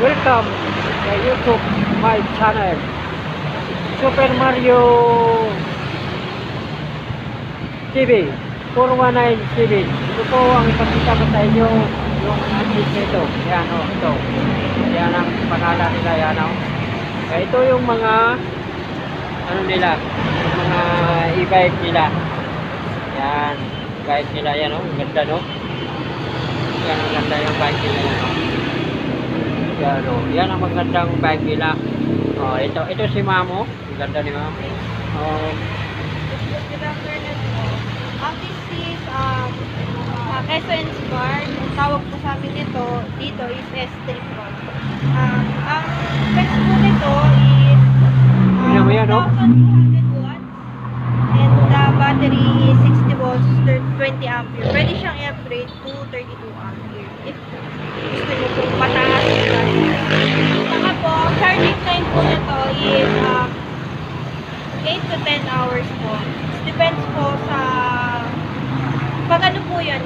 Welcome sa YouTube my channel Super Mario TV 4197. Ito po ang ipakita ko sa inyo yung address nito. Yan o, ito. Yan ang pangalan nila, yan o. Ito yung mga ano nila, yung mga e-bike nila. Yan, bike nila yan o. Ang ganda no. Yan ang ganda yung bike nila yan o. Yan o. Yan ang magandang bike nila. Oh, ito si Mamo. Ang ganda ni Mamo. Oh. This is Quezon Bar. Ang tawag po sa amin nito dito is S3 Pro. Ang specs po nito is Tingnan mo yan, no? 1,200 watts and the battery is 60 volts, 20 ampere. Pwede siyang i-upgrade to 32 ampere if gusto nyo po mataas. Saka po, charging time po nito is 8 to 10 hours po. Depends po sa pag ano po yan,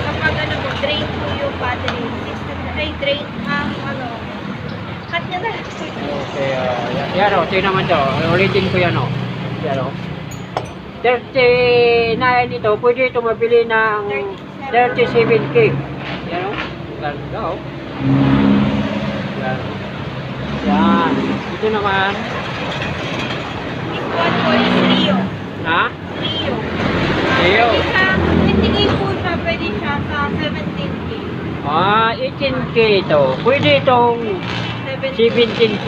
kapag ano po, drain po yung battery system, ay drain ang cut niya na. Okay, yan o, tingnan mo ito. Ulitin ko yan o. Yan o. 39 ito, pwede ito mabili ng 37K. Yan o. Ganda o. Yan. Yan. Ito naman. This one po is Rio. Ha? Rio. Rio. Hindi po siya, pwede siya sa 17K. 18K ito. Pwede itong 17K.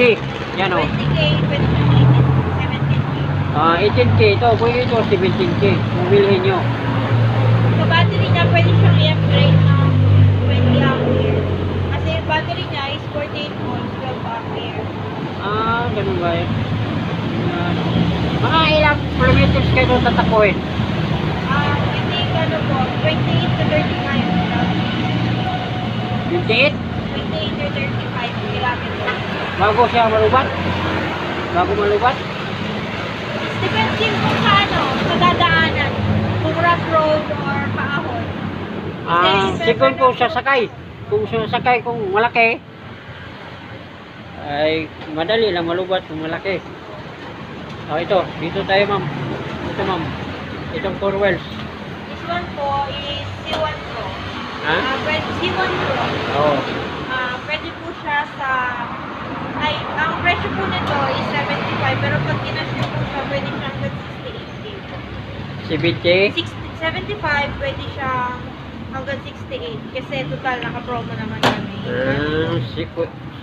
Yan o. 20K, pwede siya 17K. 18K ito. Pwede ito 17K. Kung bilhin nyo. Sa battery niya, pwede siyang i-upgrade ng 20 ampere. Kasi yung battery niya is 48 volts, 12 ampere. Ganun ba yun? Mga ilang kilometers kayo tatakuin? I think ano po, 28 to 35 28? 28 to 35 kilometers. Bago siya malubat? Bago malubat? Depende po sa sa dadaanan. Kung rough road or paahon. Siguro kung sasakay. Kung sasakay kung malaki, ay madali lang malubat kung malaki. Ito. Dito tayo ma'am. Ito ma'am. Itong 4 wheels. This one po is C1 Pro. Ha? C1 Pro. Oo. Pwede po siya sa ang presyo po nito is 75 pero pag kinasya po siya pwede siya hanggang 70? 68. 75 pwede siya hanggang 68 kasi total naka-promo naman kami.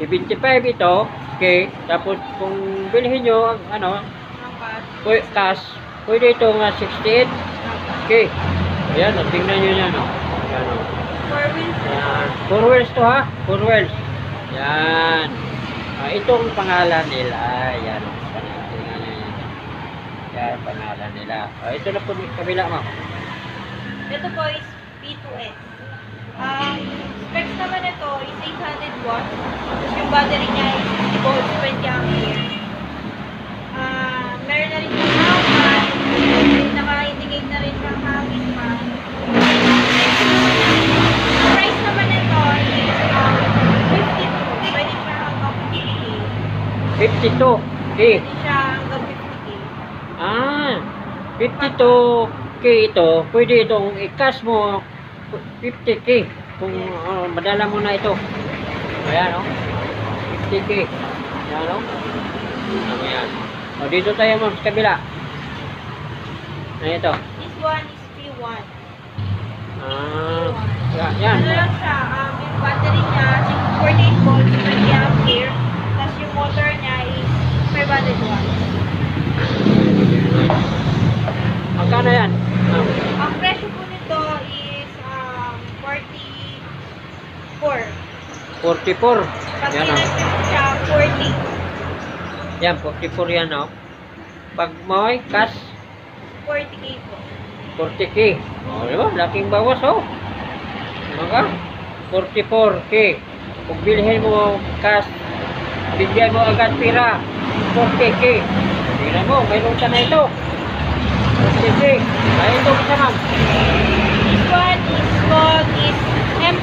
75 ito. Okay. Tapos kung bilhin nyo, cash, pwede ito nga 68. Okay. Ayan, tingnan nyo yan. Ayan, 4 wheels. Ayan. 4 wheels to ha. 4 wheels. Yan. Itong pangalan nila. Yan. Tingnan nyo yan. Yan, pangalan nila. Ito na po yung kabila mo. Ito po is P2S. Specs naman ito is 800 watts. Tapos yung battery niya is 60 volts, 20 ampere. Meron na rin yung hangin. Naka-indicate na rin yung hangin pa. Ang price naman ito is 52. Pwede siya hanggang 50K. 52. Okay. Pwede siya hanggang 50K. 52K ito. Pwede itong i-cash mo 50K. Kung madala mo na ito. Ayan, 50K. Ayan, Ayan. Dito tayo ma'am sa kabila. Ito. This one is P1. Yan. Ano lang siya, yung battery niya, 48 volts, 20 ampere, tapos yung motor niya is 500 watts. Magkano yan? Ang presyo po nito is 44. 44. Pag Yan, pinag siya, 40. Yan, 44 yan, Pag mo'y cash, 40K po. 40K. Diba? Laking bawas, Mga 44K. Kung bilhin mo cash, bigyan mo agad pira, 40K. Tingnan mo, may luta na ito. 40K. Ay, ito, isa ma'am. This one is called is M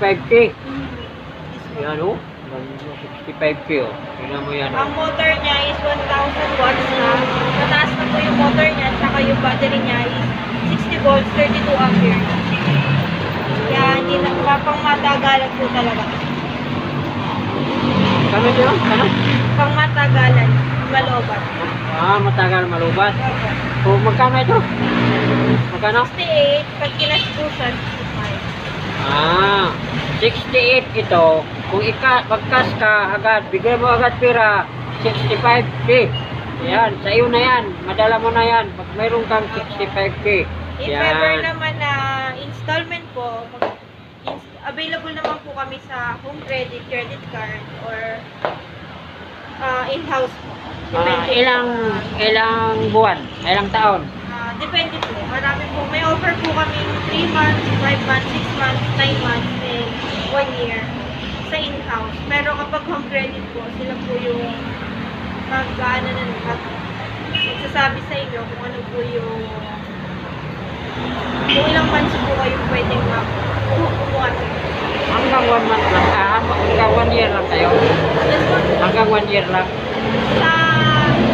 65K. This one. Yan o. 65K o. Tingnan mo yan o. Ang motor niya is 1,000 watts na. Mataas na po yung motor niya, tsaka yung battery niya is 60 volts, 32 ampere. Kaya hindi na pang matagalan po talaga. Kano yun? Kano? Pang matagalan, malobat. Matagal malubat. Opo. O magkano ito? Magkano? 68, pag kinas po siya, 68 ito. Kung pagkas ka agad, bigay mo agad pera, 65K. Yan, sa iyo na yan. Madala mo na yan. Pag mayroon kang 65K. 65. If ever naman na installment po, available naman po kami sa home credit, credit card, or in-house po. Depende Ilang buwan? Ilang taon? Depende po. Marami po. May offer po kami 3 months, 5 months, 6 months, 9 months, and 1 year sa in-house. Pero kapag home credit po, sila po yung magsasabi sa inyo kung ano po yung kung ilang months po kayo pwedeng kumuha. Hanggang 1 month lang. Hanggang 1 year lang kayo. Yes po. Hanggang 1 year lang. Sa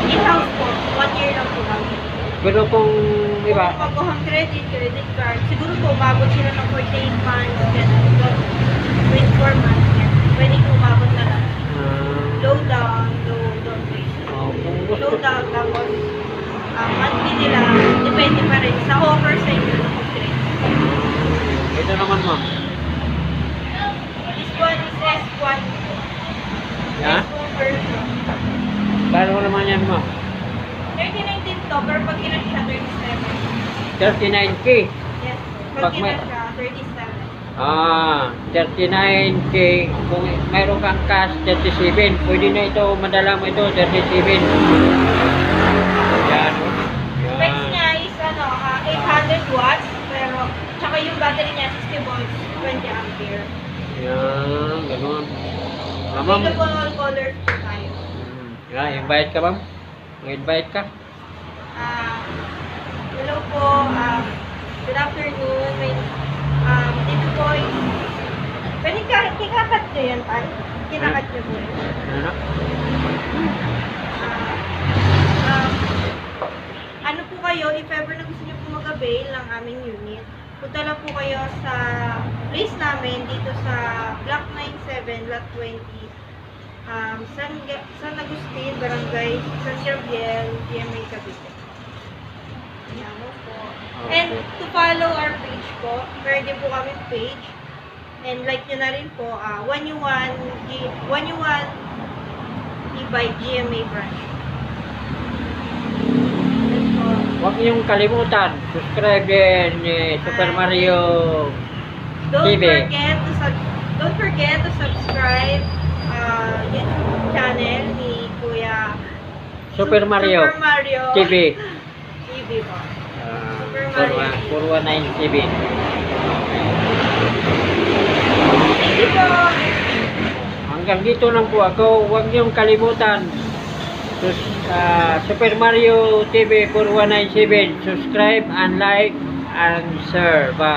in-house po, 1 year lang po kami. Pero kung, di ba? Kung mag-home credit, credit card, siguro po umabot sila ng 48 months, 24 months, yan. Pwede po umabot na lang. Low down rate. Kung gusto, Low down, tapos monthly nila, depende pa rin sa offer sa inyo ng home credit. ito naman ma'am. This one is S1. Yeah? S1 version. Paano naman yan ma'am? 39 din to, pero pag kinan siya, 37. 39K. Yes. Pag Pag may- kinan siya, 37. 39K. Kung mayroon kang cash, 37. Pwede na ito, madala mo ito, 37. Yan. Specs niya is 800 watts, pero tsaka yung battery niya 60 volts, 20 ampere. Yan, ganun. Ma'am, Available colors po tayo. invite ka ma'am? Mag-invite ka? Hello po, good afternoon. May, dito po is, pwede kikakat nyo yan, tay? Kinakat nyo po yun. Ano? Ano po kayo, if ever na gusto nyo po mag-avail ng aming unit, punta lang po kayo sa place namin dito sa Block 97, Lot 20, San Agustin, Barangay San Gabriel, GMA Cavite. Yan po. And to follow our page po, meron din po kami page. And like nyo na rin po, 1U1 e-bike GMA branch. Yan po. Huwag niyong kalimutan, subscribe din ni Super Mario TV. Don't forget to subscribe YouTube channel ni Kuya Super Mario TV. TV po. Super Mario. Purwa 9 TV. Thank you po. Hanggang dito lang po ako. Huwag niyong kalimutan. Super Mario TV 4197. Subscribe and like and share. Bye.